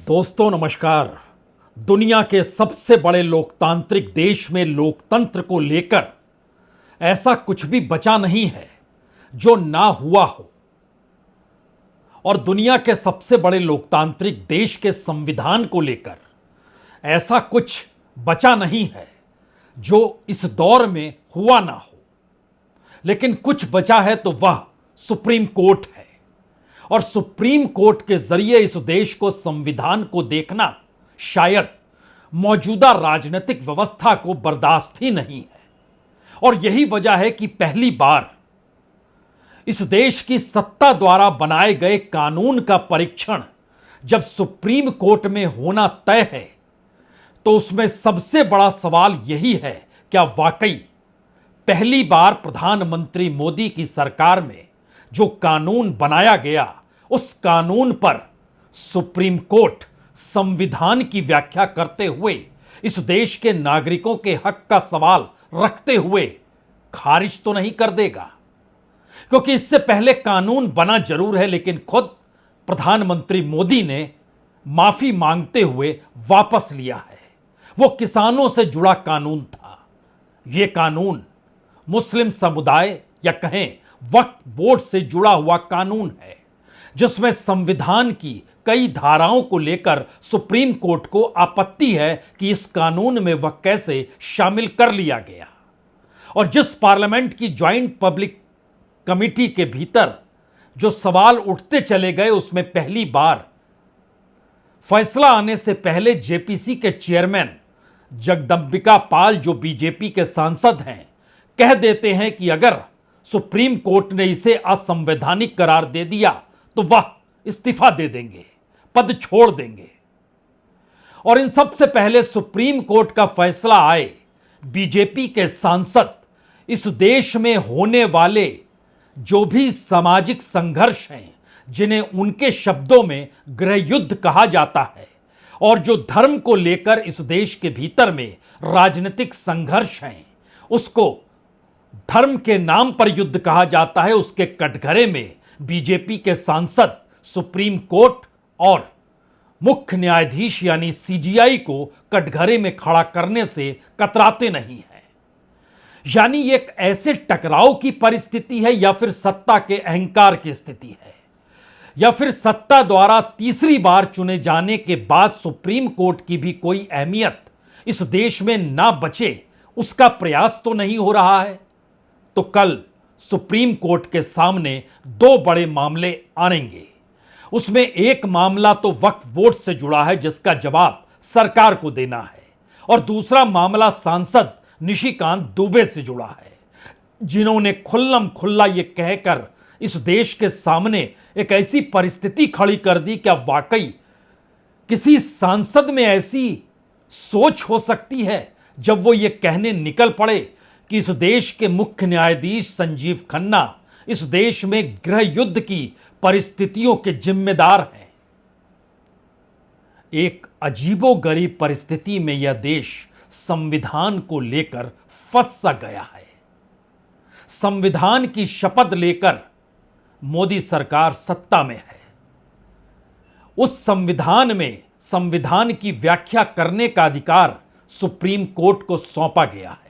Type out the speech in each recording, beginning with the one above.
दोस्तों नमस्कार। दुनिया के सबसे बड़े लोकतांत्रिक देश में लोकतंत्र को लेकर ऐसा कुछ भी बचा नहीं है जो ना हुआ हो, और दुनिया के सबसे बड़े लोकतांत्रिक देश के संविधान को लेकर ऐसा कुछ बचा नहीं है जो इस दौर में हुआ ना हो। लेकिन कुछ बचा है तो वह सुप्रीम कोर्ट है, और सुप्रीम कोर्ट के जरिए इस देश को संविधान को देखना शायद मौजूदा राजनीतिक व्यवस्था को बर्दाश्त ही नहीं है। और यही वजह है कि पहली बार इस देश की सत्ता द्वारा बनाए गए कानून का परीक्षण जब सुप्रीम कोर्ट में होना तय है, तो उसमें सबसे बड़ा सवाल यही है, क्या वाकई पहली बार प्रधानमंत्री मोदी की सरकार में जो कानून बनाया गया, उस कानून पर सुप्रीम कोर्ट संविधान की व्याख्या करते हुए इस देश के नागरिकों के हक का सवाल रखते हुए खारिज तो नहीं कर देगा? क्योंकि इससे पहले कानून बना जरूर है, लेकिन खुद प्रधानमंत्री मोदी ने माफी मांगते हुए वापस लिया है। वो किसानों से जुड़ा कानून था। यह कानून मुस्लिम समुदाय या कहें वक्फ बोर्ड से जुड़ा हुआ कानून है, जिसमें संविधान की कई धाराओं को लेकर सुप्रीम कोर्ट को आपत्ति है कि इस कानून में वह कैसे शामिल कर लिया गया। और जिस पार्लियामेंट की ज्वाइंट पब्लिक कमिटी के भीतर जो सवाल उठते चले गए, उसमें पहली बार फैसला आने से पहले जेपीसी के चेयरमैन जगदंबिका पाल, जो बीजेपी के सांसद हैं, कह देते हैं कि अगर सुप्रीम कोर्ट ने इसे असंवैधानिक करार दे दिया तो वह इस्तीफा दे देंगे, पद छोड़ देंगे। और इन सबसे पहले सुप्रीम कोर्ट का फैसला आए, बीजेपी के सांसद इस देश में होने वाले जो भी सामाजिक संघर्ष हैं, जिन्हें उनके शब्दों में गृह युद्ध कहा जाता है, और जो धर्म को लेकर इस देश के भीतर में राजनीतिक संघर्ष हैं, उसको धर्म के नाम पर युद्ध कहा जाता है, उसके कटघरे में बीजेपी के सांसद सुप्रीम कोर्ट और मुख्य न्यायाधीश यानी सीजीआई को कटघरे में खड़ा करने से कतराते नहीं हैं। यानी एक ऐसे टकराव की परिस्थिति है, या फिर सत्ता के अहंकार की स्थिति है, या फिर सत्ता द्वारा तीसरी बार चुने जाने के बाद सुप्रीम कोर्ट की भी कोई अहमियत इस देश में ना बचे, उसका प्रयास तो नहीं हो रहा है। तो कल सुप्रीम कोर्ट के सामने दो बड़े मामले आएंगे। उसमें एक मामला तो वक्फ बोर्ड से जुड़ा है, जिसका जवाब सरकार को देना है, और दूसरा मामला सांसद निशिकांत दुबे से जुड़ा है, जिन्होंने खुल्लम खुल्ला यह कहकर इस देश के सामने एक ऐसी परिस्थिति खड़ी कर दी, क्या वाकई किसी सांसद में ऐसी सोच हो सकती है जब वो ये कहने निकल पड़े कि इस देश के मुख्य न्यायाधीश संजीव खन्ना इस देश में गृह युद्ध की परिस्थितियों के जिम्मेदार हैं। एक अजीबोगरीब परिस्थिति में यह देश संविधान को लेकर फंस सा गया है। संविधान की शपथ लेकर मोदी सरकार सत्ता में है। उस संविधान में संविधान की व्याख्या करने का अधिकार सुप्रीम कोर्ट को सौंपा गया है,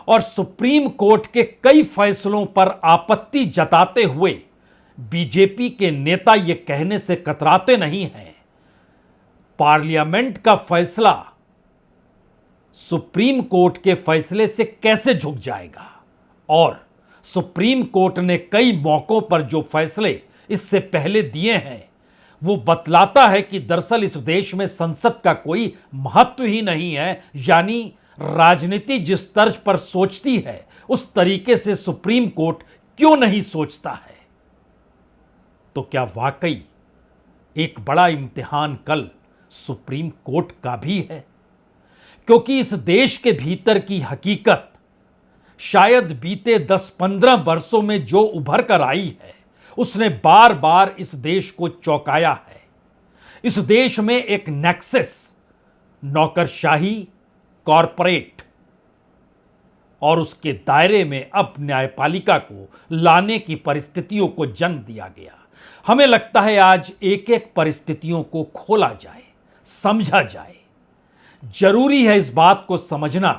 और सुप्रीम कोर्ट के कई फैसलों पर आपत्ति जताते हुए बीजेपी के नेता यह कहने से कतराते नहीं हैं, पार्लियामेंट का फैसला सुप्रीम कोर्ट के फैसले से कैसे झुक जाएगा। और सुप्रीम कोर्ट ने कई मौकों पर जो फैसले इससे पहले दिए हैं, वो बतलाता है कि दरअसल इस देश में संसद का कोई महत्व ही नहीं है। यानी राजनीति जिस तर्ज पर सोचती है, उस तरीके से सुप्रीम कोर्ट क्यों नहीं सोचता है। तो क्या वाकई एक बड़ा इम्तिहान कल सुप्रीम कोर्ट का भी है? क्योंकि इस देश के भीतर की हकीकत शायद बीते 10-15 वर्षों में जो उभर कर आई है, उसने बार बार इस देश को चौंकाया है। इस देश में एक नेक्सस नौकरशाही, कॉरपोरेट और उसके दायरे में अब न्यायपालिका को लाने की परिस्थितियों को जन्म दिया गया। हमें लगता है आज एक एक परिस्थितियों को खोला जाए, समझा जाए। जरूरी है इस बात को समझना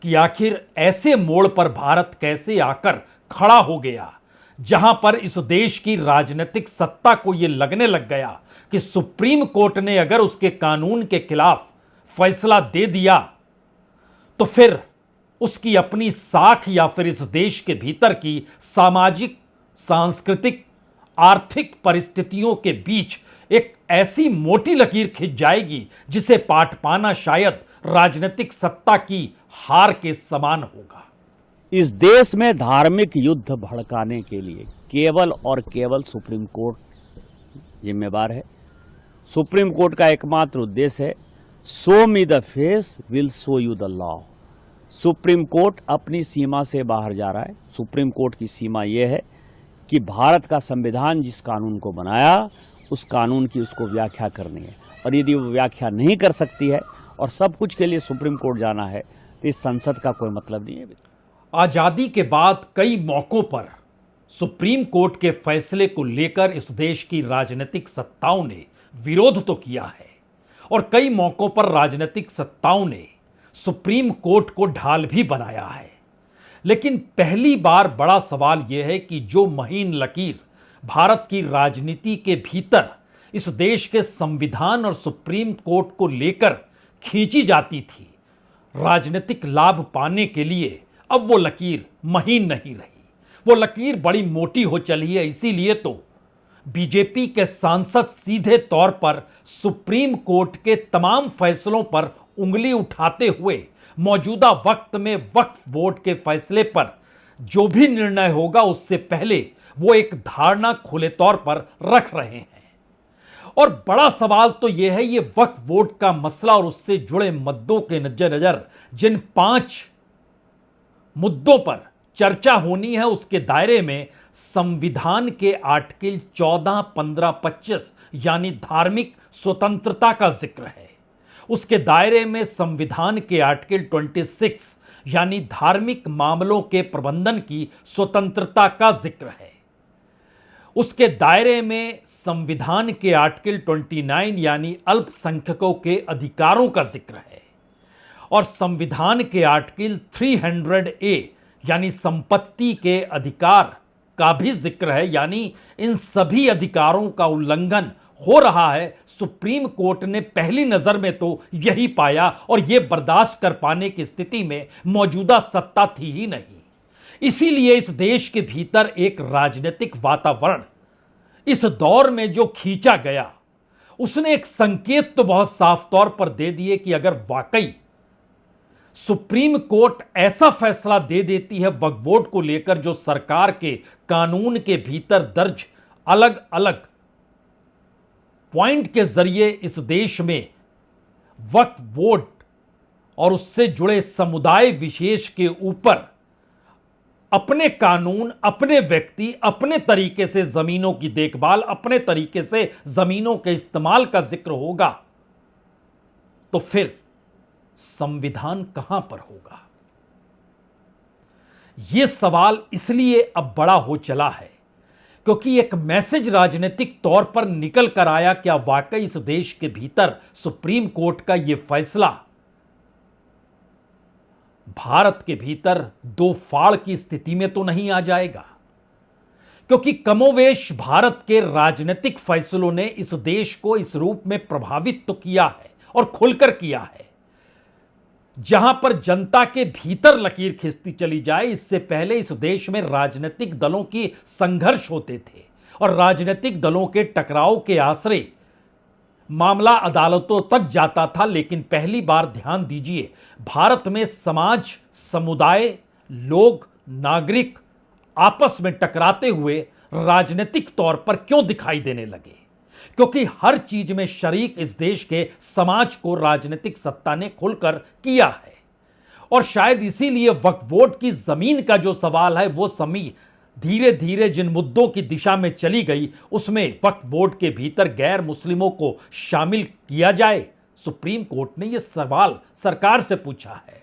कि आखिर ऐसे मोड़ पर भारत कैसे आकर खड़ा हो गया जहां पर इस देश की राजनीतिक सत्ता को यह लगने लग गया कि सुप्रीम कोर्ट ने अगर उसके कानून के खिलाफ फैसला दे दिया तो फिर उसकी अपनी साख या फिर इस देश के भीतर की सामाजिक, सांस्कृतिक, आर्थिक परिस्थितियों के बीच एक ऐसी मोटी लकीर खिंच जाएगी जिसे पाट पाना शायद राजनीतिक सत्ता की हार के समान होगा। इस देश में धार्मिक युद्ध भड़काने के लिए केवल और केवल सुप्रीम कोर्ट जिम्मेवार है। सुप्रीम कोर्ट का एकमात्र उद्देश्य है, show me the face will show you the law. Supreme court अपनी सीमा से बाहर जा रहा है। सुप्रीम कोर्ट की सीमा यह है कि भारत का संविधान जिस कानून को बनाया उस कानून की उसको व्याख्या करनी है, और यदि वो व्याख्या नहीं कर सकती है और सब कुछ के लिए सुप्रीम कोर्ट जाना है तो इस संसद का कोई मतलब नहीं है। आजादी के बाद कई मौकों पर सुप्रीम कोर्ट के फैसले को लेकर इस देश की राजनीतिक सत्ताओं ने विरोध तो किया है और कई मौकों पर राजनीतिक सत्ताओं ने सुप्रीम कोर्ट को ढाल भी बनाया है। लेकिन पहली बार बड़ा सवाल यह है कि जो महीन लकीर भारत की राजनीति के भीतर इस देश के संविधान और सुप्रीम कोर्ट को लेकर खींची जाती थी राजनीतिक लाभ पाने के लिए, अब वो लकीर महीन नहीं रही, वो लकीर बड़ी मोटी हो चली है। इसीलिए तो बीजेपी के सांसद सीधे तौर पर सुप्रीम कोर्ट के तमाम फैसलों पर उंगली उठाते हुए मौजूदा वक्त में वक्फ बोर्ड के फैसले पर जो भी निर्णय होगा उससे पहले वो एक धारणा खुले तौर पर रख रहे हैं। और बड़ा सवाल तो यह है, ये वक्फ बोर्ड का मसला और उससे जुड़े मुद्दों के नजर जिन 5 मुद्दों पर चर्चा होनी है उसके दायरे में संविधान के आर्टिकल 14, 15, 25 यानी धार्मिक स्वतंत्रता का जिक्र है। उसके दायरे में संविधान के आर्टिकल 26 यानी धार्मिक मामलों के प्रबंधन की स्वतंत्रता का जिक्र है। उसके दायरे में संविधान के आर्टिकल 29 यानी अल्पसंख्यकों के अधिकारों का जिक्र है और संविधान के आर्टिकल 300A यानी संपत्ति के अधिकार का भी जिक्र है। यानी इन सभी अधिकारों का उल्लंघन हो रहा है। सुप्रीम कोर्ट ने पहली नजर में तो यही पाया और यह बर्दाश्त कर पाने की स्थिति में मौजूदा सत्ता थी ही नहीं। इसीलिए इस देश के भीतर एक राजनीतिक वातावरण इस दौर में जो खींचा गया उसने एक संकेत तो बहुत साफ तौर पर दे दिए कि अगर वाकई सुप्रीम कोर्ट ऐसा फैसला दे देती है वक्फ बोर्ड को लेकर जो सरकार के कानून के भीतर दर्ज अलग अलग पॉइंट के जरिए इस देश में वक्फ बोर्ड और उससे जुड़े समुदाय विशेष के ऊपर अपने कानून, अपने व्यक्ति, अपने तरीके से जमीनों की देखभाल, अपने तरीके से जमीनों के इस्तेमाल का जिक्र होगा तो फिर संविधान कहां पर होगा? यह सवाल इसलिए अब बड़ा हो चला है क्योंकि एक मैसेज राजनीतिक तौर पर निकल कर आया, क्या वाकई इस देश के भीतर सुप्रीम कोर्ट का यह फैसला भारत के भीतर दो फाड़ की स्थिति में तो नहीं आ जाएगा? क्योंकि कमोवेश भारत के राजनीतिक फैसलों ने इस देश को इस रूप में प्रभावित तो किया है और खुलकर किया है जहां पर जनता के भीतर लकीर खींचती चली जाए। इससे पहले इस देश में राजनीतिक दलों की संघर्ष होते थे और राजनीतिक दलों के टकराव के आश्रय मामला अदालतों तक जाता था। लेकिन पहली बार ध्यान दीजिए, भारत में समाज, समुदाय, लोग, नागरिक आपस में टकराते हुए राजनीतिक तौर पर क्यों दिखाई देने लगे? क्योंकि हर चीज में शरीक इस देश के समाज को राजनीतिक सत्ता ने खुलकर किया है। और शायद इसीलिए वक्फ बोर्ड की जमीन का जो सवाल है वो समी धीरे धीरे जिन मुद्दों की दिशा में चली गई उसमें वक्फ बोर्ड के भीतर गैर मुस्लिमों को शामिल किया जाए। सुप्रीम कोर्ट ने यह सवाल सरकार से पूछा है।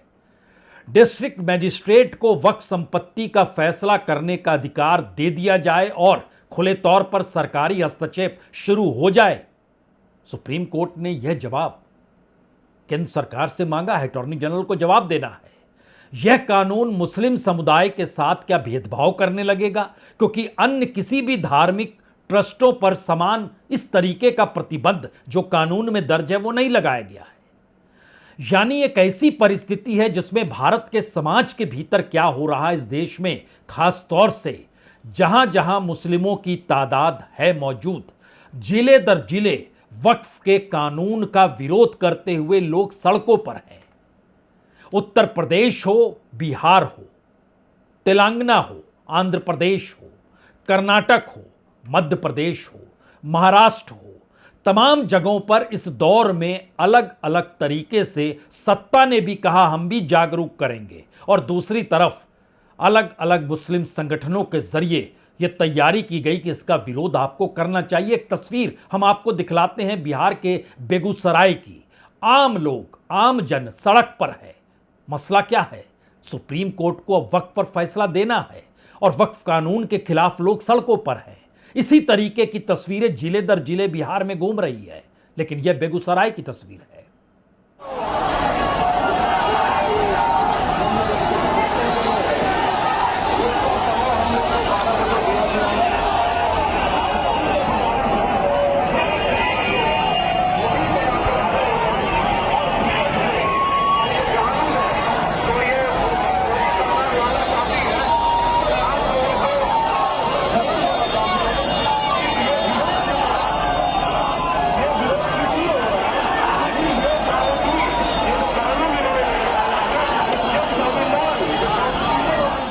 डिस्ट्रिक्ट मजिस्ट्रेट को वक्फ संपत्ति का फैसला करने का अधिकार दे दिया जाए और खुले तौर पर सरकारी हस्तक्षेप शुरू हो जाए? सुप्रीम कोर्ट ने यह जवाब केंद्र सरकार से मांगा है, अटॉर्नी जनरल को जवाब देना है। यह कानून मुस्लिम समुदाय के साथ क्या भेदभाव करने लगेगा? क्योंकि अन्य किसी भी धार्मिक ट्रस्टों पर समान इस तरीके का प्रतिबंध जो कानून में दर्ज है वो नहीं लगाया गया है। यानी एक ऐसी परिस्थिति है जिसमें भारत के समाज के भीतर क्या हो रहा है इस देश में, खास तौर से जहां जहां मुस्लिमों की तादाद है मौजूद, जिले दर जिले वक्फ के कानून का विरोध करते हुए लोग सड़कों पर हैं। उत्तर प्रदेश हो, बिहार हो, तेलंगाना हो, आंध्र प्रदेश हो, कर्नाटक हो, मध्य प्रदेश हो, महाराष्ट्र हो, तमाम जगहों पर इस दौर में अलग अलग तरीके से सत्ता ने भी कहा हम भी जागरूक करेंगे, और दूसरी तरफ अलग अलग मुस्लिम संगठनों के जरिए यह तैयारी की गई कि इसका विरोध आपको करना चाहिए। एक तस्वीर हम आपको दिखलाते हैं बिहार के बेगूसराय की। आम लोग, आम जन सड़क पर है। मसला क्या है? सुप्रीम कोर्ट को अब वक्फ पर फैसला देना है और वक्फ कानून के खिलाफ लोग सड़कों पर हैं। इसी तरीके की तस्वीरें जिले दर जिले बिहार में घूम रही है, लेकिन यह बेगूसराय की तस्वीर है।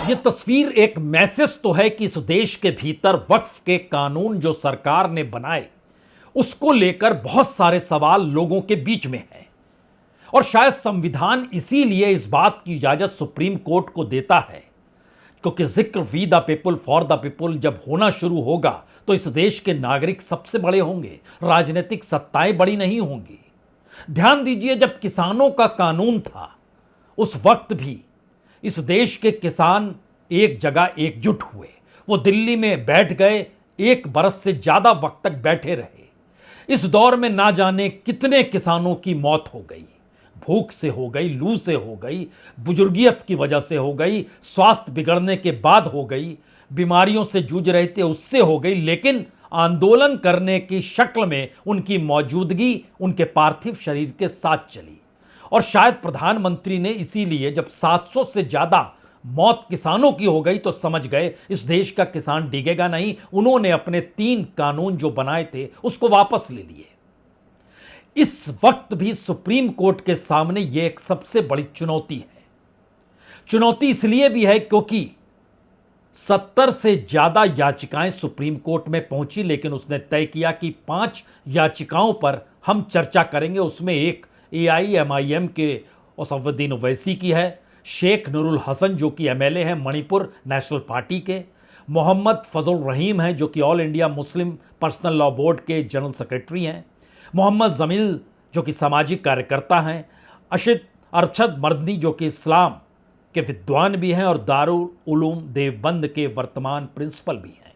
ये तस्वीर एक मैसेज तो है कि इस देश के भीतर वक्फ के कानून जो सरकार ने बनाए उसको लेकर बहुत सारे सवाल लोगों के बीच में हैं, और शायद संविधान इसीलिए इस बात की इजाजत सुप्रीम कोर्ट को देता है क्योंकि जिक्र we the people for the people जब होना शुरू होगा तो इस देश के नागरिक सबसे बड़े होंगे, राजनीतिक सत्ताएं बड़ी नहीं होंगी। ध्यान दीजिए, जब किसानों का कानून था उस वक्त भी इस देश के किसान एक जगह एकजुट हुए। वो दिल्ली में बैठ गए, 1 बरस से ज्यादा वक्त तक बैठे रहे। इस दौर में ना जाने कितने किसानों की मौत हो गई, भूख से हो गई, लू से हो गई, बुजुर्गियत की वजह से हो गई, स्वास्थ्य बिगड़ने के बाद हो गई, बीमारियों से जूझ रहे थे उससे हो गई, लेकिन आंदोलन करने की शक्ल में उनकी मौजूदगी उनके पार्थिव शरीर के साथ चली। और शायद प्रधानमंत्री ने इसीलिए जब 700 से ज्यादा मौत किसानों की हो गई तो समझ गए इस देश का किसान डिगेगा नहीं। उन्होंने अपने 3 कानून जो बनाए थे उसको वापस ले लिए। इस वक्त भी सुप्रीम कोर्ट के सामने यह एक सबसे बड़ी चुनौती है। चुनौती इसलिए भी है क्योंकि 70 से ज्यादा याचिकाएं सुप्रीम कोर्ट में पहुंची, लेकिन उसने तय किया कि 5 याचिकाओं पर हम चर्चा करेंगे। उसमें एक AIMIM के असदुद्दीन ओवैसी की है, शेख नूरुल हसन जो कि MLA हैं मणिपुर नेशनल पार्टी के, मोहम्मद फजल रहीम हैं जो कि all India Muslim personal law board के जनरल सेक्रेटरी हैं, मोहम्मद जमील जो कि सामाजिक कार्यकर्ता हैं, अरशद मर्दनी जो कि इस्लाम के विद्वान भी हैं और दारुल उलूम देवबंद के वर्तमान प्रिंसिपल भी हैं।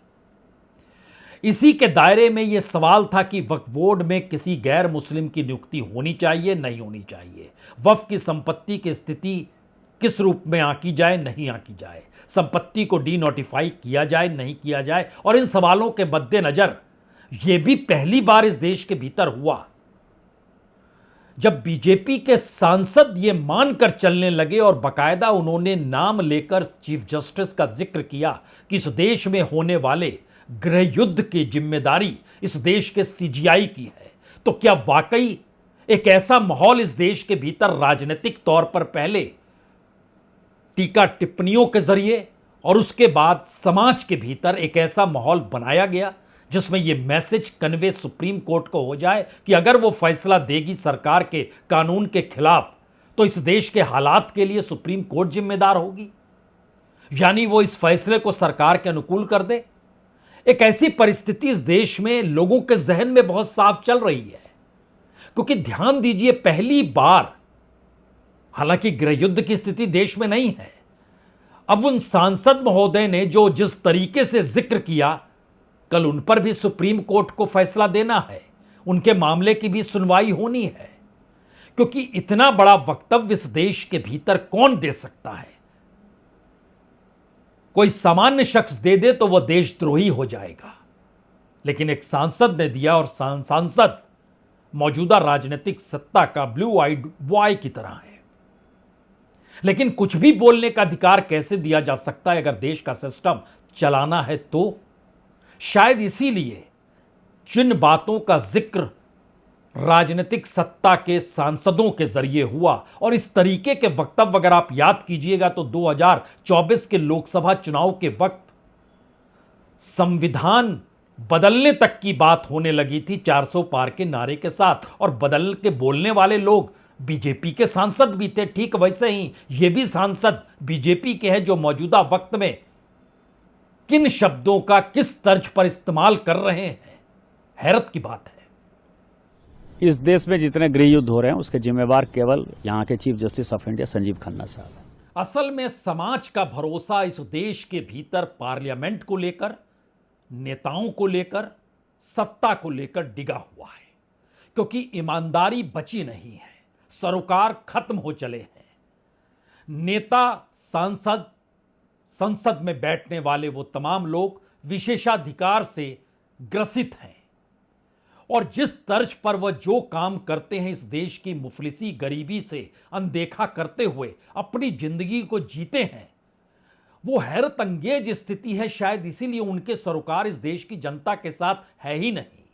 इसी के दायरे में यह सवाल था कि वक्फ बोर्ड में किसी गैर मुस्लिम की नियुक्ति होनी चाहिए, नहीं होनी चाहिए, वक्फ की संपत्ति की स्थिति किस रूप में आंकी जाए, नहीं आंकी जाए, संपत्ति को डी नोटिफाई किया जाए, नहीं किया जाए। और इन सवालों के मद्देनजर यह भी पहली बार इस देश के भीतर हुआ जब बीजेपी के सांसद ये मानकर चलने लगे और बाकायदा उन्होंने नाम लेकर चीफ जस्टिस का जिक्र किया कि इस देश में होने वाले गृह युद्ध की जिम्मेदारी इस देश के CGI की है। तो क्या वाकई एक ऐसा माहौल इस देश के भीतर राजनीतिक तौर पर पहले टीका टिप्पणियों के जरिए और उसके बाद समाज के भीतर एक ऐसा माहौल बनाया गया जिसमें यह मैसेज कन्वे सुप्रीम कोर्ट को हो जाए कि अगर वो फैसला देगी सरकार के कानून के खिलाफ तो इस देश के हालात के लिए सुप्रीम कोर्ट जिम्मेदार होगी, यानी वो इस फैसले को सरकार के अनुकूल कर दे। एक ऐसी परिस्थिति इस देश में लोगों के जहन में बहुत साफ चल रही है, क्योंकि ध्यान दीजिए पहली बार, हालांकि गृह युद्ध की स्थिति देश में नहीं है, अब उन सांसद महोदय ने जो जिस तरीके से जिक्र किया कल उन पर भी सुप्रीम कोर्ट को फैसला देना है, उनके मामले की भी सुनवाई होनी है, क्योंकि इतना बड़ा वक्तव्य इस देश के भीतर कौन दे सकता है। कोई सामान्य शख्स दे दे तो वह देशद्रोही हो जाएगा, लेकिन एक सांसद ने दिया, और सांसद मौजूदा राजनीतिक सत्ता का ब्लू आइड बॉय की तरह है। लेकिन कुछ भी बोलने का अधिकार कैसे दिया जा सकता है अगर देश का सिस्टम चलाना है तो? शायद इसीलिए जिन बातों का जिक्र राजनीतिक सत्ता के सांसदों के जरिए हुआ, और इस तरीके के वक्तव्य अगर आप याद कीजिएगा तो 2024 के लोकसभा चुनाव के वक्त संविधान बदलने तक की बात होने लगी थी 400 पार के नारे के साथ, और बदल के बोलने वाले लोग बीजेपी के सांसद भी थे। ठीक वैसे ही ये भी सांसद बीजेपी के हैं जो मौजूदा वक्त में किन शब्दों का किस तर्ज पर इस्तेमाल कर रहे हैं, हैरत की बात है। इस देश में जितने गृह युद्ध हो रहे हैं उसके जिम्मेवार केवल यहाँ के chief justice of India Sanjeev Khanna साहब हैं। असल में समाज का भरोसा इस देश के भीतर पार्लियामेंट को लेकर, नेताओं को लेकर, सत्ता को लेकर डिगा हुआ है, क्योंकि ईमानदारी बची नहीं है, सरोकार खत्म हो चले हैं। नेता, सांसद, संसद में बैठने वाले वो तमाम लोग विशेषाधिकार से ग्रसित हैं, और जिस तर्ज पर वह जो काम करते हैं इस देश की मुफलिसी गरीबी से अनदेखा करते हुए अपनी जिंदगी को जीते हैं, वो हैरत अंगेज स्थिति है। शायद इसीलिए उनके सरोकार इस देश की जनता के साथ है ही नहीं।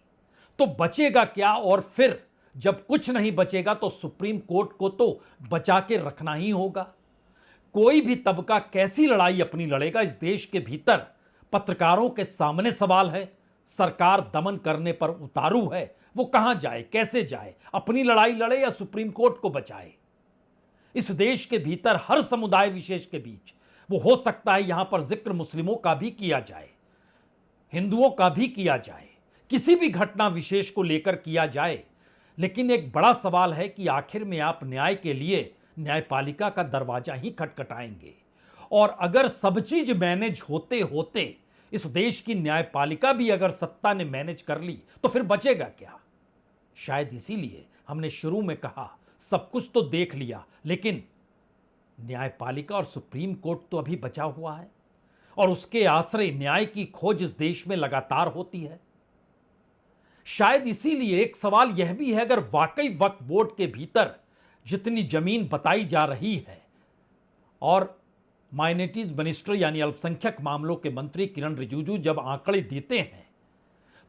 तो बचेगा क्या? और फिर जब कुछ नहीं बचेगा तो सुप्रीम कोर्ट को तो बचा के रखना ही होगा। कोई भी तबका कैसी लड़ाई अपनी लड़ेगा इस देश के भीतर? पत्रकारों के सामने सवाल है, सरकार दमन करने पर उतारू है, वो कहां जाए, कैसे जाए? अपनी लड़ाई लड़े या सुप्रीम कोर्ट को बचाए? इस देश के भीतर हर समुदाय विशेष के बीच वो हो सकता है यहां पर जिक्र मुस्लिमों का भी किया जाए, हिंदुओं का भी किया जाए, किसी भी घटना विशेष को लेकर किया जाए, लेकिन एक बड़ा सवाल है कि आखिर में आप न्याय के लिए न्यायपालिका का दरवाजा ही खटखटाएंगे। और अगर सब चीज मैनेज होते होते इस देश की न्यायपालिका भी अगर सत्ता ने मैनेज कर ली तो फिर बचेगा क्या? शायद इसीलिए हमने शुरू में कहा सब कुछ तो देख लिया, लेकिन न्यायपालिका और सुप्रीम कोर्ट तो अभी बचा हुआ है, और उसके आश्रय न्याय की खोज इस देश में लगातार होती है। शायद इसीलिए एक सवाल यह भी है, अगर वाकई वक्फ बोर्ड के भीतर जितनी जमीन बताई जा रही है, और माइनॉरिटीज मिनिस्टर यानी अल्पसंख्यक मामलों के मंत्री किरण रिजिजू जब आंकड़े देते हैं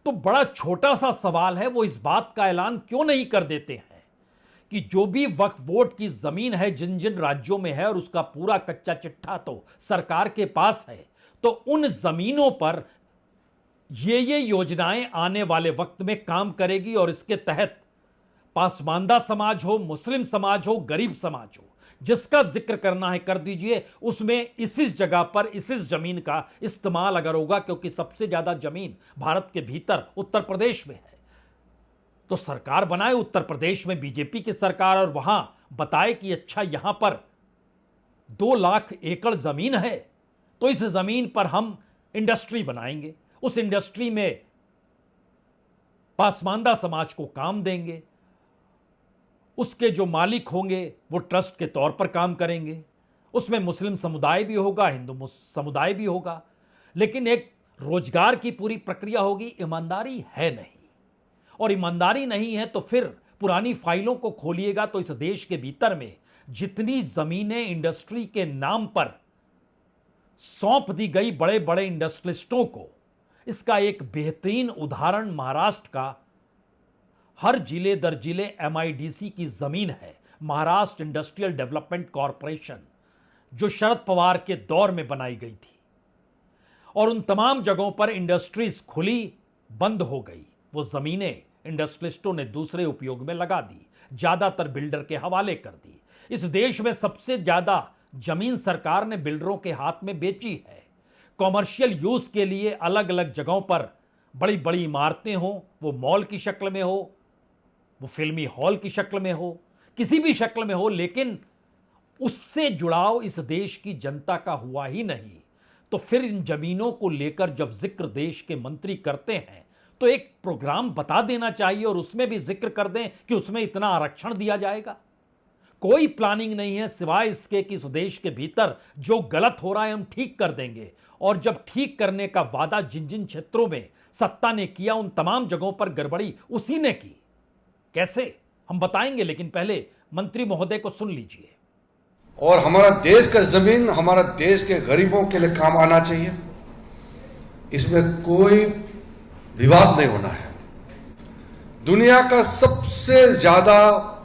तो बड़ा छोटा सा सवाल है, वो इस बात का ऐलान क्यों नहीं कर देते हैं कि जो भी वक्फ बोर्ड की जमीन है जिन जिन राज्यों में है, और उसका पूरा कच्चा चिट्ठा तो सरकार के पास है, तो उन जमीनों पर ये योजनाएं आने वाले वक्त में काम करेगी, और इसके तहत पासमानदा समाज हो, मुस्लिम समाज हो, गरीब समाज हो, जिसका जिक्र करना है कर दीजिए। उसमें इस जगह पर इस जमीन का इस्तेमाल अगर होगा, क्योंकि सबसे ज्यादा जमीन भारत के भीतर उत्तर प्रदेश में है, तो सरकार बनाए उत्तर प्रदेश में बीजेपी की सरकार, और वहां बताए कि अच्छा यहां पर 2 लाख एकड़ जमीन है, तो इस जमीन पर हम इंडस्ट्री बनाएंगे, उस इंडस्ट्री में पासमानदा समाज को काम देंगे, उसके जो मालिक होंगे वो ट्रस्ट के तौर पर काम करेंगे, उसमें मुस्लिम समुदाय भी होगा, हिंदू समुदाय भी होगा, लेकिन एक रोजगार की पूरी प्रक्रिया होगी। ईमानदारी है नहीं, और ईमानदारी नहीं है तो फिर पुरानी फाइलों को खोलिएगा तो इस देश के भीतर में जितनी जमीनें इंडस्ट्री के नाम पर सौंप दी गई बड़े बड़े इंडस्ट्रियलिस्टों को, इसका एक बेहतरीन उदाहरण महाराष्ट्र का हर जिले दर जिले MIDC की जमीन है, महाराष्ट्र इंडस्ट्रियल डेवलपमेंट कॉरपोरेशन, जो शरद पवार के दौर में बनाई गई थी, और उन तमाम जगहों पर इंडस्ट्रीज खुली, बंद हो गई, वो जमीनें इंडस्ट्रियलिस्टों ने दूसरे उपयोग में लगा दी, ज्यादातर बिल्डर के हवाले कर दी। इस देश में सबसे ज्यादा जमीन सरकार ने बिल्डरों के हाथ में बेची है, कॉमर्शियल यूज के लिए अलग अलग जगहों पर बड़ी बड़ी इमारतें हो, वो मॉल की शक्ल में हो, वो फिल्मी हॉल की शक्ल में हो, किसी भी शक्ल में हो, लेकिन उससे जुड़ाव इस देश की जनता का हुआ ही नहीं। तो फिर इन जमीनों को लेकर जब जिक्र देश के मंत्री करते हैं तो एक प्रोग्राम बता देना चाहिए और उसमें भी जिक्र कर दें कि उसमें इतना आरक्षण दिया जाएगा। कोई प्लानिंग नहीं है सिवाय इसके कि इस देश के भीतर जो गलत हो रहा है हम ठीक कर देंगे, और जब ठीक करने का वादा जिन जिन क्षेत्रों में सत्ता ने किया उन तमाम जगहों पर गड़बड़ी उसी ने की। कैसे हम बताएंगे, लेकिन पहले मंत्री महोदय को सुन लीजिए। और हमारा देश का जमीन हमारा देश के गरीबों के लिए काम आना चाहिए, इसमें कोई विवाद नहीं होना है। दुनिया का सबसे ज्यादा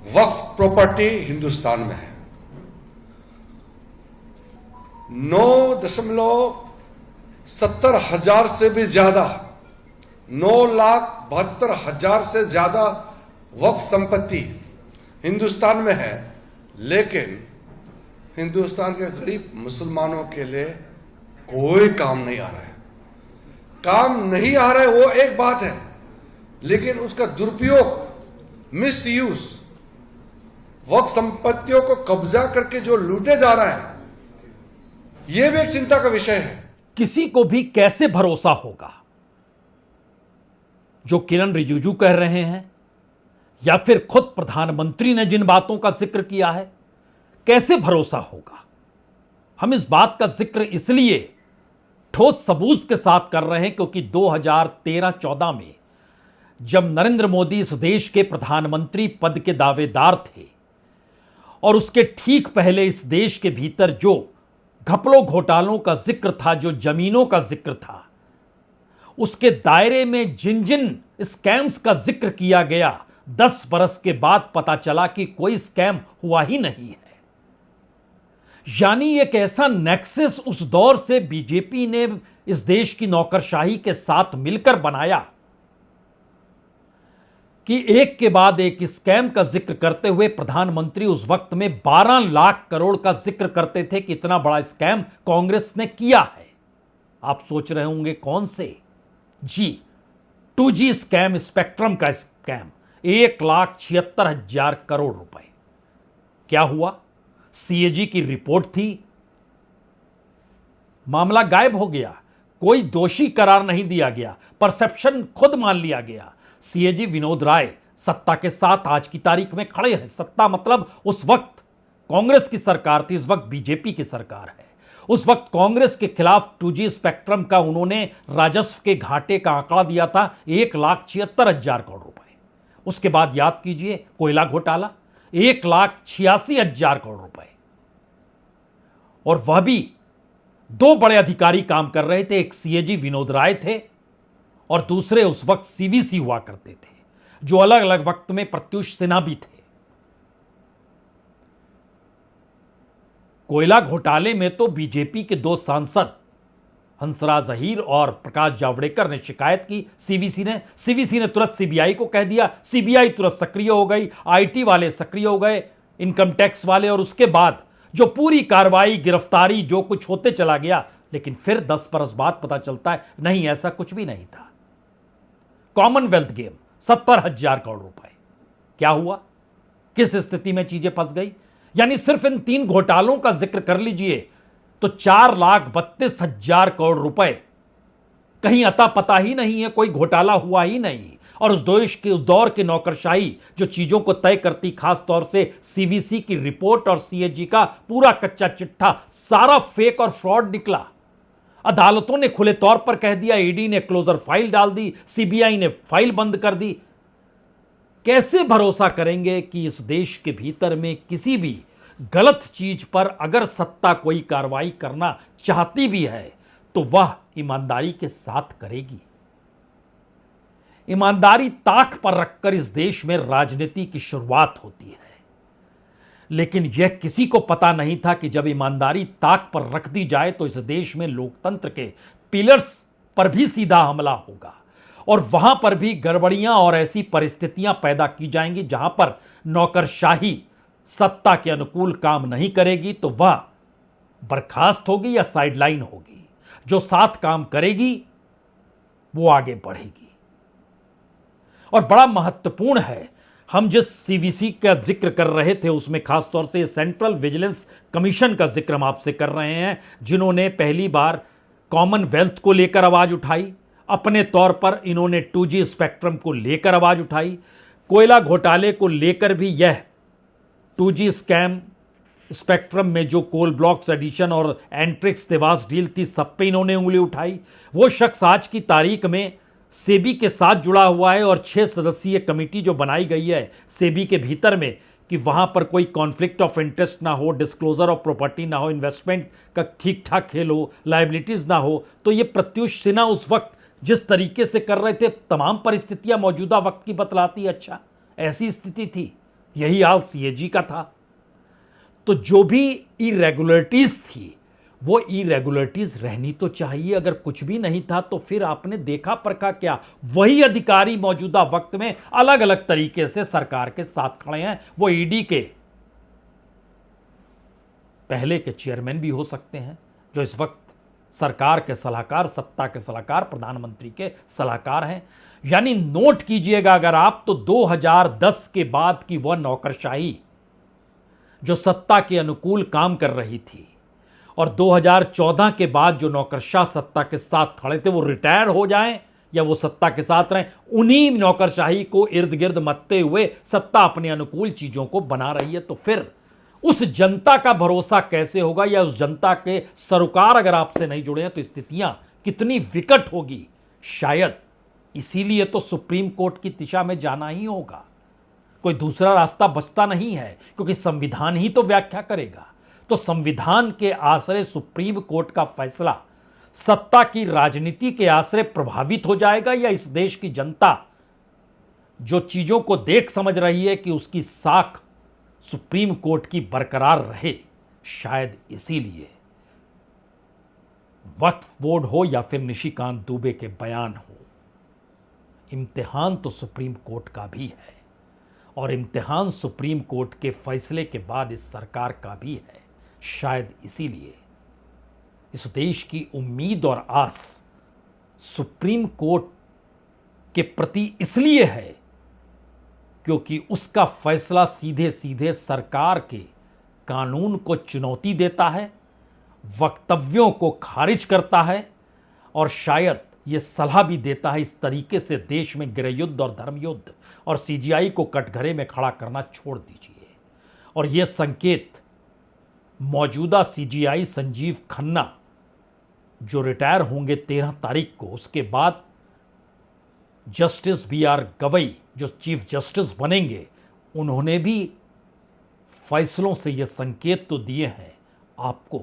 वक्फ प्रॉपर्टी हिंदुस्तान में है। 9,70,000 से भी ज्यादा 9,72,000 से ज्यादा वक्फ संपत्ति हिंदुस्तान में है, लेकिन हिंदुस्तान के गरीब मुसलमानों के लिए कोई काम नहीं आ रहा है। काम नहीं आ रहा है वो एक बात है, लेकिन उसका दुरुपयोग, मिस यूज, वक्फ संपत्तियों को कब्जा करके जो लूटे जा रहा है, यह भी एक चिंता का विषय है। किसी को भी कैसे भरोसा होगा? जो किरण रिजिजू कह रहे हैं या फिर खुद प्रधानमंत्री ने जिन बातों का जिक्र किया है, कैसे भरोसा होगा? हम इस बात का जिक्र इसलिए ठोस सबूत के साथ कर रहे हैं क्योंकि 2013-14 में जब नरेंद्र मोदी इस देश के प्रधानमंत्री पद के दावेदार थे और उसके ठीक पहले इस देश के भीतर जो घपलों घोटालों का जिक्र था, जो जमीनों का जिक्र था, उसके दायरे में जिन जिन स्कैम्स का जिक्र किया गया, 10 बरस के बाद पता चला कि कोई स्कैम हुआ ही नहीं है। यानी एक ऐसा नेक्सस उस दौर से बीजेपी ने इस देश की नौकरशाही के साथ मिलकर बनाया कि एक के बाद एक स्कैम का जिक्र करते हुए प्रधानमंत्री उस वक्त में 12 लाख करोड़ का जिक्र करते थे कि इतना बड़ा स्कैम कांग्रेस ने किया है। आप सोच रहे होंगे कौन से? जी, 2G स्कैम, स्पेक्ट्रम का स्कैम, 1,76,000 करोड़ रुपए। क्या हुआ? सीएजी की रिपोर्ट थी, मामला गायब हो गया, कोई दोषी करार नहीं दिया गया, परसेप्शन खुद मान लिया गया। सीएजी विनोद राय सत्ता के साथ आज की तारीख में खड़े हैं। सत्ता मतलब उस वक्त कांग्रेस की सरकार थी, इस वक्त बीजेपी की सरकार है। उस वक्त कांग्रेस के खिलाफ 2G स्पेक्ट्रम का उन्होंने राजस्व के घाटे का आंकड़ा दिया था 1,76,000 करोड़ रुपए। उसके बाद याद कीजिए कोयला घोटाला, 1,86,000 करोड़ रुपए, और वह भी 2 बड़े अधिकारी काम कर रहे थे। एक सीएजी विनोद राय थे और दूसरे उस वक्त सीवीसी हुआ करते थे, जो अलग अलग वक्त में प्रत्युष सिन्हा भी थे। कोयला घोटाले में तो बीजेपी के 2 सांसद हंसराज अहीर और प्रकाश जावड़ेकर ने शिकायत की सीवीसी ने तुरंत सीबीआई को कह दिया, सीबीआई तुरंत सक्रिय हो गई, आईटी वाले सक्रिय हो गए, इनकम टैक्स वाले, और उसके बाद जो पूरी कार्रवाई, गिरफ्तारी, जो कुछ होते चला गया। लेकिन फिर 10 बरस बाद पता चलता है नहीं, ऐसा कुछ भी नहीं था। कॉमनवेल्थ गेम, 70,000 करोड़ रुपए। क्या हुआ? किस स्थिति में चीजें फंस गई? यानी सिर्फ इन 3 घोटालों का जिक्र कर लीजिए तो 4,32,000 करोड़ रुपए कहीं अता पता ही नहीं है, कोई घोटाला हुआ ही नहीं। और उस दौर की नौकरशाही जो चीजों को तय करती, खास तौर से सीवीसी की रिपोर्ट और सीएजी का पूरा कच्चा चिट्ठा, सारा फेक और फ्रॉड निकला। अदालतों ने खुले तौर पर कह दिया, ईडी ने क्लोजर फाइल डाल दी, सीबीआई ने फाइल बंद कर दी। कैसे भरोसा करेंगे कि इस देश के भीतर में किसी भी गलत चीज पर अगर सत्ता कोई कार्रवाई करना चाहती भी है तो वह ईमानदारी के साथ करेगी? ईमानदारी ताक पर रखकर इस देश में राजनीति की शुरुआत होती है। लेकिन यह किसी को पता नहीं था कि जब ईमानदारी ताक पर रख दी जाए तो इस देश में लोकतंत्र के पिलर्स पर भी सीधा हमला होगा और वहां पर भी गड़बड़ियां और ऐसी परिस्थितियां पैदा की जाएंगी जहां पर नौकरशाही सत्ता के अनुकूल काम नहीं करेगी तो वह बर्खास्त होगी या साइडलाइन होगी। जो साथ काम करेगी वो आगे बढ़ेगी। और बड़ा महत्वपूर्ण है, हम जिस सीवीसी का जिक्र कर रहे थे उसमें खास तौर से सेंट्रल विजिलेंस कमीशन का जिक्र हम आपसे कर रहे हैं, जिन्होंने पहली बार कॉमनवेल्थ को लेकर आवाज उठाई। अपने तौर पर इन्होंने 2G स्पेक्ट्रम को लेकर आवाज उठाई। कोयला घोटाले को लेकर भी यह 2G स्कैम, स्पेक्ट्रम में जो कोल ब्लॉक्स एडिशन और एंट्रिक्स देवास डील थी, सब पे इन्होंने उंगली उठाई। वो शख्स आज की तारीख में सेबी के साथ जुड़ा हुआ है और 6 सदस्यीय कमेटी जो बनाई गई है सेबी के भीतर में कि वहां पर कोई कॉन्फ्लिक्ट ऑफ इंटरेस्ट ना हो, डिस्क्लोजर ऑफ प्रॉपर्टी ना हो, इन्वेस्टमेंट का ठीक ठाक खेल हो, लायबिलिटीज ना हो। तो ये प्रत्युष सिन्हा उस वक्त जिस तरीके से कर रहे थे, तमाम परिस्थितियां मौजूदा वक्त की बतलाती। अच्छा, ऐसी स्थिति थी, यही हाल सीएजी का था। तो जो भी इरेगुलरिटीज थी वो इरेगुलरिटीज रहनी तो चाहिए। अगर कुछ भी नहीं था तो फिर आपने देखा परखा क्या? वही अधिकारी मौजूदा वक्त में अलग अलग तरीके से सरकार के साथ खड़े हैं। वो ईडी के पहले के चेयरमैन भी हो सकते हैं, जो इस वक्त सरकार के सलाहकार, सत्ता के सलाहकार, प्रधानमंत्री के सलाहकार हैं। यानी नोट कीजिएगा अगर आप, तो 2010 के बाद की वह नौकरशाही जो सत्ता के अनुकूल काम कर रही थी और 2014 के बाद जो नौकरशाह सत्ता के साथ खड़े थे, वो रिटायर हो जाएं या वो सत्ता के साथ रहें, उन्हीं नौकरशाही को इर्द गिर्द मत्ते हुए सत्ता अपने अनुकूल चीजों को बना रही है। तो फिर उस जनता का भरोसा कैसे होगा, या उस जनता के सरोकार अगर आपसे नहीं जुड़े हैं तो स्थितियां कितनी विकट होगी। शायद इसीलिए तो सुप्रीम कोर्ट की दिशा में जाना ही होगा, कोई दूसरा रास्ता बचता नहीं है, क्योंकि संविधान ही तो व्याख्या करेगा। तो संविधान के आश्रय सुप्रीम कोर्ट का फैसला सत्ता की राजनीति के आश्रय प्रभावित हो जाएगा, या इस देश की जनता जो चीजों को देख समझ रही है कि उसकी साख सुप्रीम कोर्ट की बरकरार रहे। शायद इसीलिए वक्फ बोर्ड हो या फिर निशिकांत दुबे के बयान हो, इम्तिहान तो सुप्रीम कोर्ट का भी है और इम्तिहान सुप्रीम कोर्ट के फैसले के बाद इस सरकार का भी है। शायद इसीलिए इस देश की उम्मीद और आस सुप्रीम कोर्ट के प्रति इसलिए है क्योंकि उसका फैसला सीधे सीधे सरकार के कानून को चुनौती देता है, वक्तव्यों को खारिज करता है और शायद ये सलाह भी देता है इस तरीके से देश में गृहयुद्ध और धर्मयुद्ध और सीजीआई को कटघरे में खड़ा करना छोड़ दीजिए। और ये संकेत मौजूदा सीजीआई संजीव खन्ना जो रिटायर होंगे 13 तारीख को, उसके बाद जस्टिस BR गवई जो चीफ जस्टिस बनेंगे, उन्होंने भी फैसलों से ये संकेत तो दिए हैं, आपको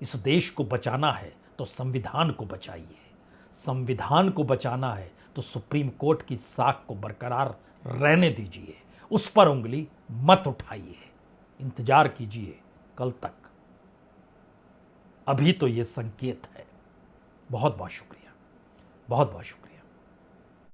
इस देश को बचाना है तो संविधान को बचाइए, संविधान को बचाना है तो सुप्रीम कोर्ट की साख को बरकरार रहने दीजिए, उस पर उंगली मत उठाइए, इंतजार कीजिए कल तक। अभी तो ये संकेत है। बहुत बहुत शुक्रिया, बहुत बहुत शुक्रिया।